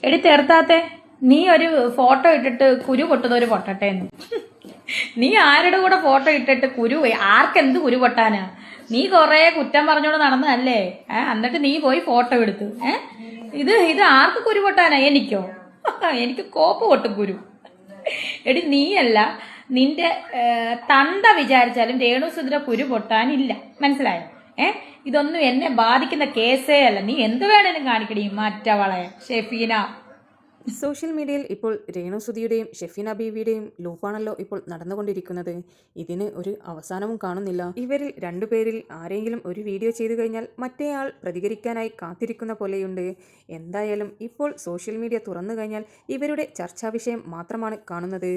എടി തീർത്താത്തെ, നീ ഒരു ഫോട്ടോ ഇട്ടിട്ട് കുരു പൊട്ടുന്നവര് പൊട്ടട്ടെ എന്ന്. നീ ആരുടെ കൂടെ ഫോട്ടോ ഇട്ടിട്ട് കുരു, ആർക്കെന്ത് കുരു പൊട്ടാനാ? നീ കൊറേ കുറ്റം പറഞ്ഞോണ്ട് നടന്നതല്ലേ? എന്നിട്ട് നീ പോയി ഫോട്ടോ എടുത്തു. ഇത് ആർക്ക് കുരു പൊട്ടാനാ? എനിക്കോ? എനിക്ക് കോപ്പ് പൊട്ടും കുരു. എടി നീയല്ല, നിന്റെ തന്ത വിചാരിച്ചാലും രേണുസുധിര കുരു പൊട്ടാനില്ല. മനസ്സിലായോ? ഇതൊന്നും എന്നെ ബാധിക്കുന്ന കേസേ അല്ല. നീ എന്ത് വേണേലും കാണിക്കടി മറ്റവളെ ഷെഫീന. സോഷ്യൽ മീഡിയയിൽ ഇപ്പോൾ രേണുസുധിയുടെയും ഷെഫീന ബീവിയുടെയും ലൂപ്പാണല്ലോ ഇപ്പോൾ നടന്നുകൊണ്ടിരിക്കുന്നത്. ഇതിന് ഒരു അവസാനവും കാണുന്നില്ല. ഇവരിൽ രണ്ടുപേരിൽ ആരെങ്കിലും ഒരു വീഡിയോ ചെയ്തു കഴിഞ്ഞാൽ മറ്റേയാൾ പ്രതികരിക്കാനായി കാത്തിരിക്കുന്ന പോലെയുണ്ട്. എന്തായാലും ഇപ്പോൾ സോഷ്യൽ മീഡിയ തുറന്നു കഴിഞ്ഞാൽ ഇവരുടെ ചർച്ചാ വിഷയം മാത്രമാണ് കാണുന്നത്.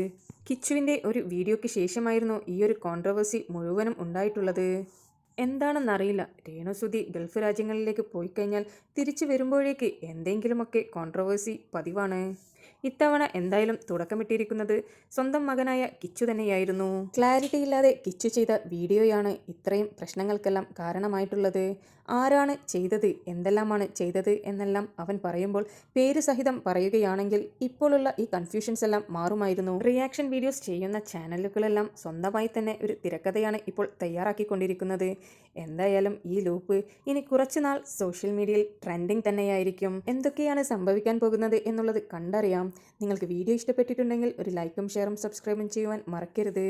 കിച്ചുവിൻ്റെ ഒരു വീഡിയോയ്ക്ക് ശേഷമായിരുന്നു ഈ ഒരു കോൺട്രവേഴ്സി മുഴുവനും ഉണ്ടായിട്ടുള്ളത്. എന്താണെന്നറിയില്ല, രേണുസുധി ഗൾഫ് രാജ്യങ്ങളിലേക്ക് പോയി കഴിഞ്ഞാൽ തിരിച്ചു വരുമ്പോഴേക്ക് എന്തെങ്കിലുമൊക്കെ കോൺട്രവേഴ്സി പതിവാണ്. ഇത്തവണ എന്തായാലും തുടക്കമിട്ടിരിക്കുന്നത് സ്വന്തം മകനായ കിച്ചു തന്നെയായിരുന്നു. ക്ലാരിറ്റി ഇല്ലാതെ കിച്ചു ചെയ്ത വീഡിയോയാണ് ഇത്രയും പ്രശ്നങ്ങൾക്കെല്ലാം കാരണമായിട്ടുള്ളത്. ആരാണ് ചെയ്തത്, എന്തെല്ലാമാണ് ചെയ്തത് എന്നെല്ലാം അവൻ പറയുമ്പോൾ പേര് സഹിതം പറയുകയാണെങ്കിൽ ഇപ്പോഴുള്ള ഈ കൺഫ്യൂഷൻസ് എല്ലാം മാറുമായിരുന്നു. റിയാക്ഷൻ വീഡിയോസ് ചെയ്യുന്ന ചാനലുകളെല്ലാം സ്വന്തമായി തന്നെ ഒരു തിരക്കഥയാണ് ഇപ്പോൾ തയ്യാറാക്കിക്കൊണ്ടിരിക്കുന്നത്. എന്തായാലും ഈ ലൂപ്പ് ഇനി കുറച്ചുനാൾ സോഷ്യൽ മീഡിയയിൽ ട്രെൻഡിങ് തന്നെയായിരിക്കും. എന്തൊക്കെയാണ് സംഭവിക്കാൻ പോകുന്നത് എന്നുള്ളത് കണ്ടറിയാം. നിങ്ങൾക്ക് വീഡിയോ ഇഷ്ടപ്പെട്ടിട്ടുണ്ടെങ്കിൽ ഒരു ലൈക്കും ഷെയറും സബ്സ്ക്രൈബും ചെയ്യുവാൻ മറക്കരുത്.